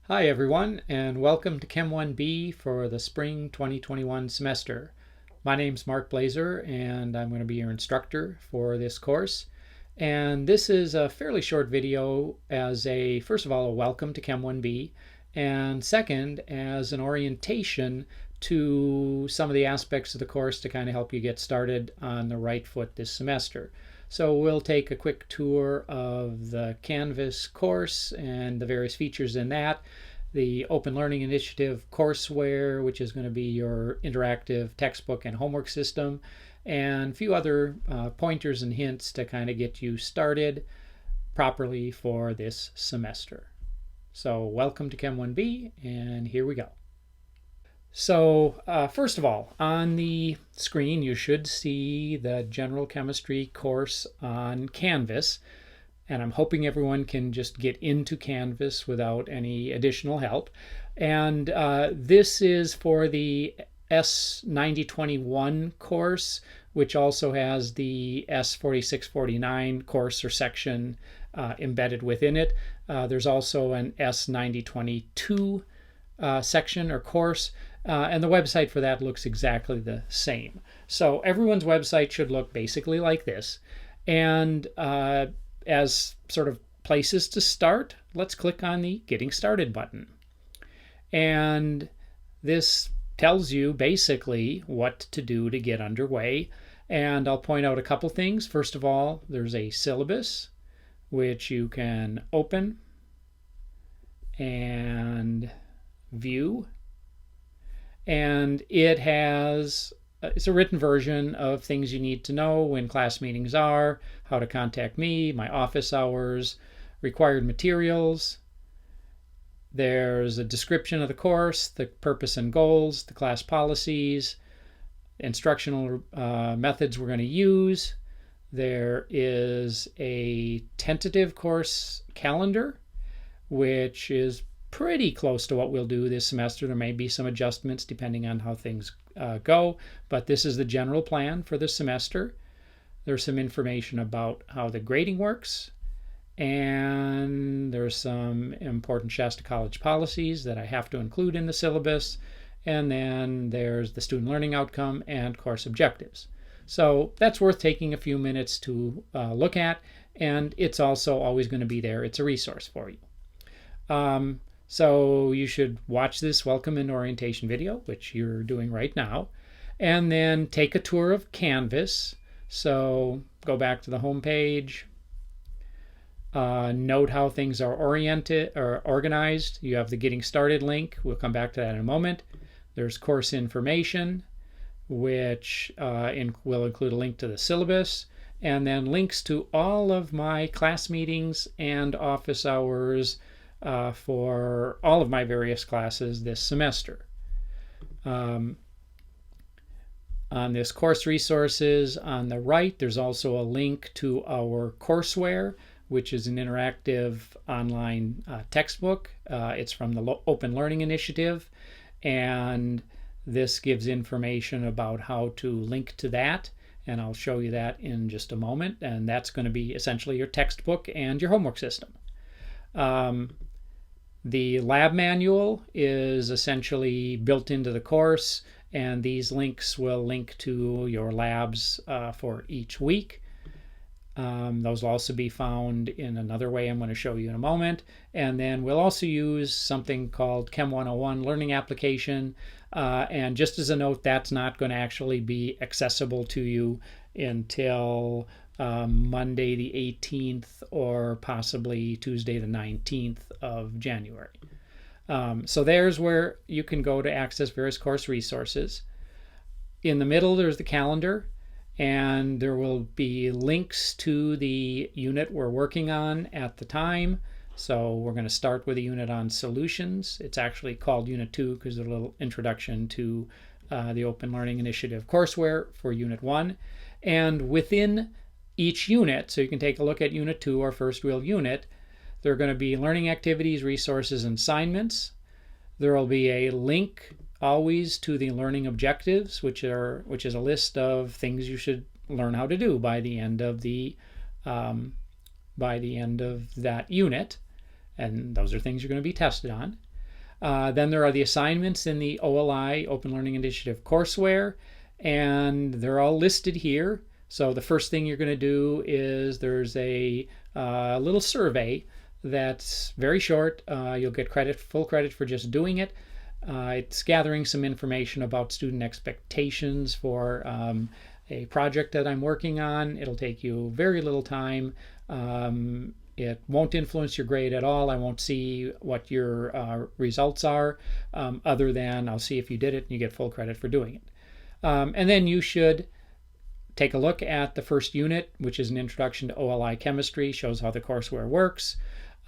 Hi everyone, and welcome to Chem 1B for the spring 2021 semester. My name's Mark Blaser, and I'm going to be your instructor for this course. And this is a fairly short video as first of all, a welcome to Chem 1B, and second, as an orientation to some of the aspects of the course to kind of help you get started on the right foot this semester. So we'll take a quick tour of the Canvas course and the various features in that, the Open Learning Initiative courseware, which is going to be your interactive textbook and homework system, and a few other pointers and hints to kind of get you started properly for this semester. So welcome to Chem 1B, and here we go. So first of all, on the screen you should see the General Chemistry course on Canvas, and I'm hoping everyone can just get into Canvas without any additional help. And this is for the S'21 course, which also has the S'4649 course or section embedded within it. There's also an S'9022 section or course, and the website for that looks exactly the same. So everyone's website should look basically like this. And as sort of places to start, let's click on the Getting Started button. And this tells you basically what to do to get underway. And I'll point out a couple things. First of all, there's a syllabus, which you can open and view. And it's a written version of things you need to know: when class meetings are, how to contact me, my office hours, required materials. There's a description of the course, the purpose and goals, the class policies, instructional methods we're going to use. There is a tentative course calendar, which is pretty close to what we'll do this semester. There may be some adjustments depending on how things go, but this is the general plan for the semester. There's some information about how the grading works, and there's some important Shasta College policies that I have to include in the syllabus, and then there's the student learning outcome and course objectives. So that's worth taking a few minutes to look at, and it's also always going to be there. It's a resource for you. So you should watch this welcome and orientation video, which you're doing right now, and then take a tour of Canvas. So go back to the home page. Note how things are oriented or organized. You have the Getting Started link. We'll come back to that in a moment. There's course information, which will include a link to the syllabus, and then links to all of my class meetings and office hours for all of my various classes this semester. On this course resources on the right, there's also a link to our courseware, which is an interactive online textbook. It's from the Open Learning Initiative, and this gives information about how to link to that, and I'll show you that in just a moment. And that's going to be essentially your textbook and your homework system. The lab manual is essentially built into the course, and these links will link to your labs for each week. Those will also be found in another way I'm going to show you in a moment. And then we'll also use something called Chem 101 Learning Application. And just as a note, that's not going to actually be accessible to you until Monday the 18th or possibly Tuesday the 19th of January. So there's where you can go to access various course resources. In the middle, there's the calendar, and there will be links to the unit we're working on at the time. So we're going to start with a unit on solutions. It's actually called Unit 2 because there's a little introduction to the Open Learning Initiative courseware for Unit 1. And within each unit, so you can take a look at Unit 2, our first real unit, there are going to be learning activities, resources, and assignments. There will be a link always to the learning objectives, which is a list of things you should learn how to do by the end of that unit, and those are things you're going to be tested on. Then there are the assignments in the OLI, Open Learning Initiative courseware, and they're all listed here. So the first thing you're going to do is there's a little survey that's very short. You'll get full credit for just doing it. It's gathering some information about student expectations for a project that I'm working on. It'll take you very little time. It won't influence your grade at all. I won't see what your results are, other than I'll see if you did it and you get full credit for doing it. And then you should take a look at the first unit, which is an introduction to OLI chemistry, shows how the courseware works.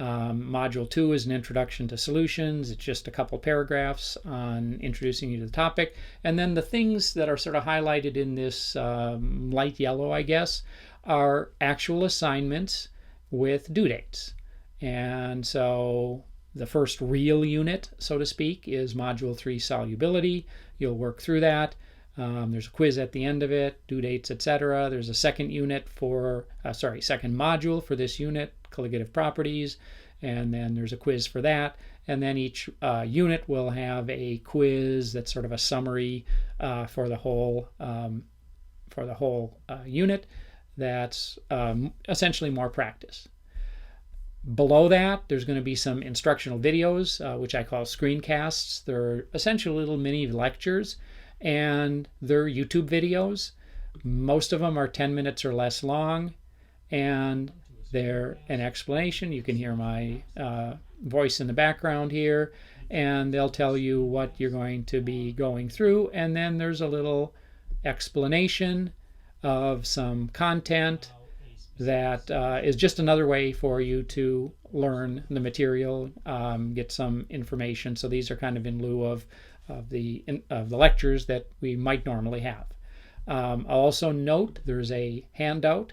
Module 2 is an introduction to solutions. It's just a couple paragraphs on introducing you to the topic. And then the things that are sort of highlighted in this light yellow, I guess, are actual assignments with due dates. And so the first real unit, so to speak, is Module 3 solubility. You'll work through that. There's a quiz at the end of it, due dates, etc. There's a second second module for this unit, colligative properties, and then there's a quiz for that. And then each unit will have a quiz that's sort of a summary for the whole unit. That's essentially more practice. Below that, there's going to be some instructional videos, which I call screencasts. They're essentially little mini lectures, and they're YouTube videos. Most of them are 10 minutes or less long, and they're an explanation. You can hear my voice in the background here, and they'll tell you what you're going to be going through, and then there's a little explanation of some content that is just another way for you to learn the material, get some information. So these are kind of in lieu of the lectures that we might normally have. I'll also note there's a handout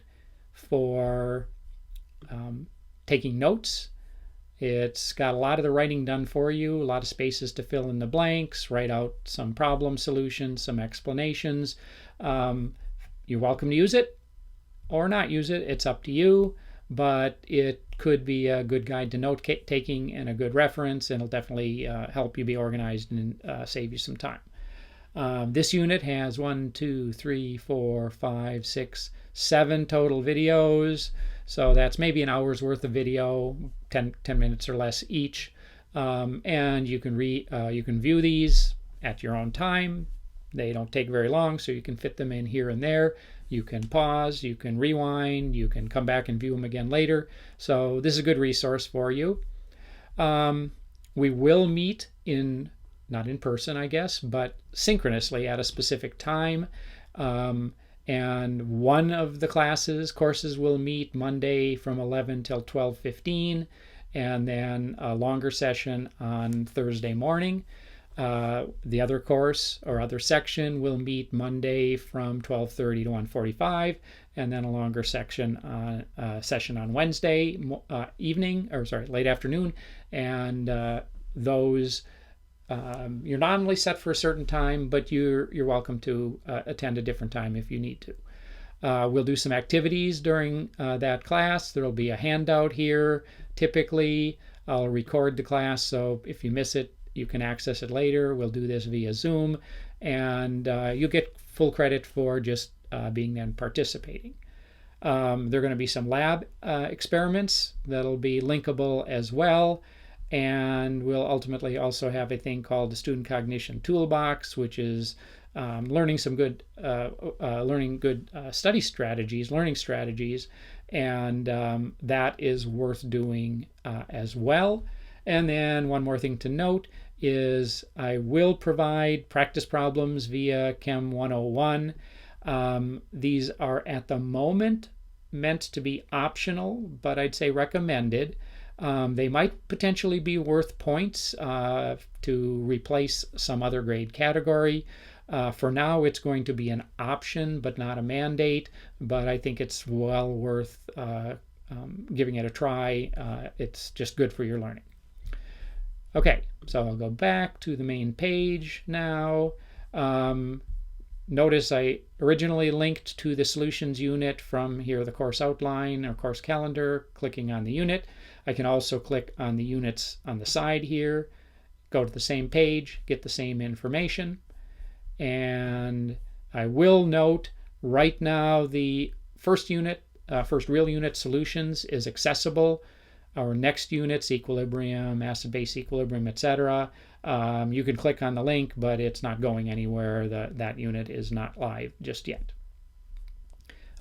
for taking notes. It's got a lot of the writing done for you, a lot of spaces to fill in the blanks, write out some problem solutions, some explanations. You're welcome to use it or not use it. It's up to you, but it could be a good guide to note taking and a good reference, and it'll definitely help you be organized and save you some time. This unit has 1, 2, 3, 4, 5, 6, 7 total videos. So that's maybe an hour's worth of video, 10 minutes or less each. And you can view these at your own time. They don't take very long, so you can fit them in here and there. You can pause, you can rewind, you can come back and view them again later. So this is a good resource for you. We will meet not in person, I guess, but synchronously at a specific time. And one of the courses will meet Monday from 11 till 12:15, and then a longer session on Thursday morning. The other course or other section will meet Monday from 12:30 to 1:45, and then a longer session on Wednesday late afternoon. And those you're not only set for a certain time, but you're welcome to attend a different time if you need to. We'll do some activities during that class. There'll be a handout here. Typically, I'll record the class, so if you miss it, you can access it later. We'll do this via Zoom, and you'll get full credit for just being there and participating. There are going to be some lab experiments that'll be linkable as well. And we'll ultimately also have a thing called the Student Cognition Toolbox, which is learning good study strategies, learning strategies, and that is worth doing as well. And then one more thing to note is I will provide practice problems via CHEM 101. These are at the moment meant to be optional, but I'd say recommended. They might potentially be worth points to replace some other grade category. For now, it's going to be an option, but not a mandate. But I think it's well worth giving it a try. It's just good for your learning. Okay, so I'll go back to the main page now. Notice I originally linked to the solutions unit from here, the course outline or course calendar, clicking on the unit. I can also click on the units on the side here, go to the same page, get the same information. And I will note right now the first unit, first real unit, solutions, is accessible. Our next units, equilibrium, acid-base equilibrium, etc. You can click on the link, but it's not going anywhere. That unit is not live just yet.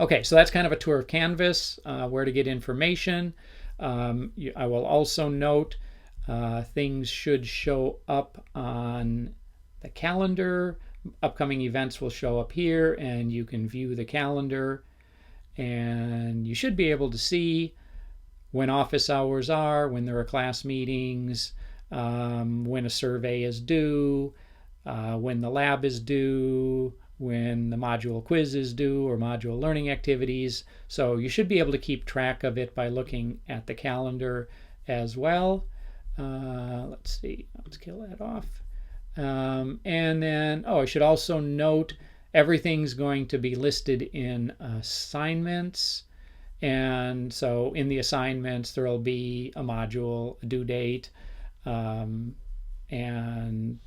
Okay, so that's kind of a tour of Canvas, where to get information. I will also note things should show up on the calendar. Upcoming events will show up here, and you can view the calendar. And you should be able to see when office hours are, when there are class meetings, when a survey is due, when the lab is due, when the module quiz is due, or module learning activities. So you should be able to keep track of it by looking at the calendar as well. Let's see, let's kill that off. And then, I should also note everything's going to be listed in assignments. And so in the assignments, there will be a module, a due date, and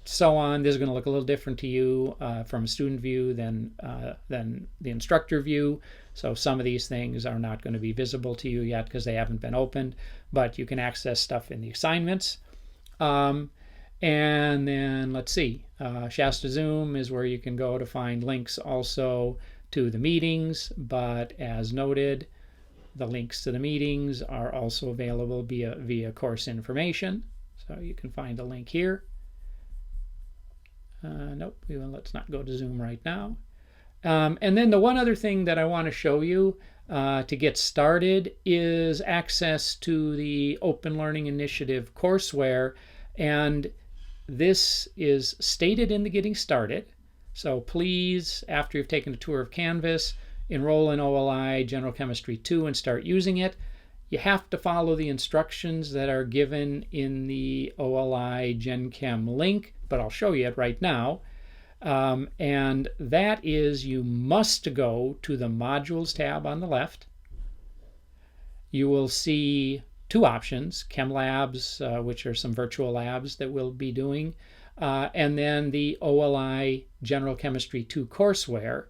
so on. This is going to look a little different to you from a student view than the instructor view. So some of these things are not going to be visible to you yet because they haven't been opened, but you can access stuff in the assignments. And then let's see, Shasta Zoom is where you can go to find links also to the meetings, but as noted, the links to the meetings are also available via course information. So you can find a link here. Nope, let's not go to Zoom right now. And then the one other thing that I want to show you to get started is access to the Open Learning Initiative courseware. And this is stated in the Getting Started. So please, after you've taken a tour of Canvas, enroll in OLI General Chemistry 2 and start using it. You have to follow the instructions that are given in the OLI Gen Chem link, but I'll show you it right now. And that is, you must go to the Modules tab on the left. You will see two options, Chem Labs, which are some virtual labs that we'll be doing, and then the OLI General Chemistry 2 courseware.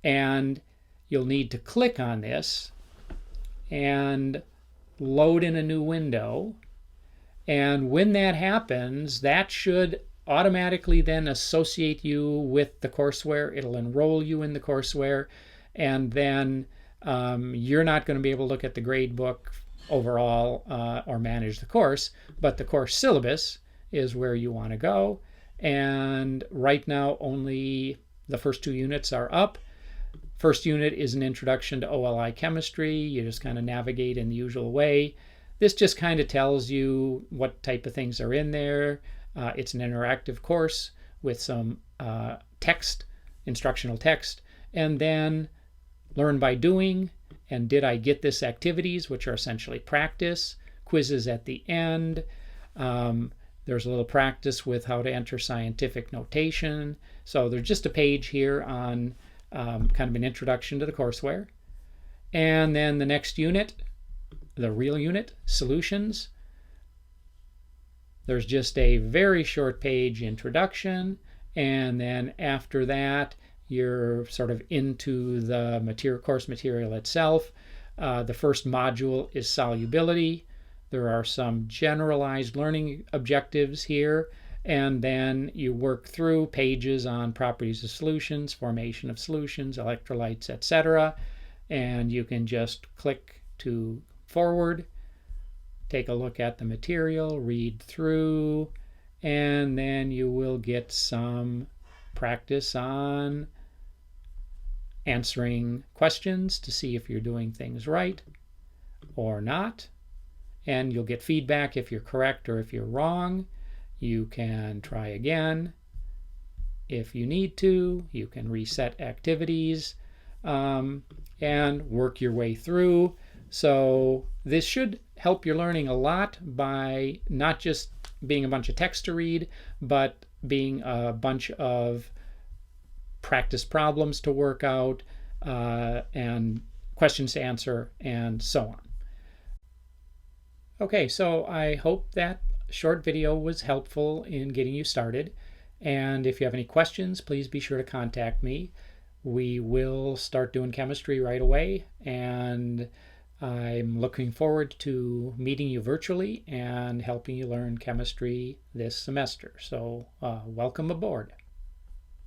And you'll need to click on this and load in a new window. And when that happens, that should automatically then associate you with the courseware. It'll enroll you in the courseware, and then you're not going to be able to look at the grade book overall or manage the course, but the course syllabus is where you want to go. And right now only the first two units are up. First unit is an introduction to OLI chemistry. You just kind of navigate in the usual way. This just kind of tells you what type of things are in there. It's an interactive course with some text, instructional text, and then learn by doing and did I get this activities, which are essentially practice, quizzes at the end. There's a little practice with how to enter scientific notation. So there's just a page here on kind of an introduction to the courseware. And then the next unit, the real unit, solutions. There's just a very short page introduction, and then after that you're sort of into the course material itself. The first module is solubility. There are some generalized learning objectives here, and then you work through pages on properties of solutions, formation of solutions, electrolytes, etc. And you can just click to forward, take a look at the material, read through, and then you will get some practice on answering questions to see if you're doing things right or not. And you'll get feedback if you're correct or if you're wrong. You can try again if you need to. You can reset activities and work your way through. So this should help your learning a lot by not just being a bunch of text to read, but being a bunch of practice problems to work out and questions to answer and so on. Okay, so I hope that short video was helpful in getting you started. And if you have any questions, please be sure to contact me. We will start doing chemistry right away, and I'm looking forward to meeting you virtually and helping you learn chemistry this semester. So welcome aboard.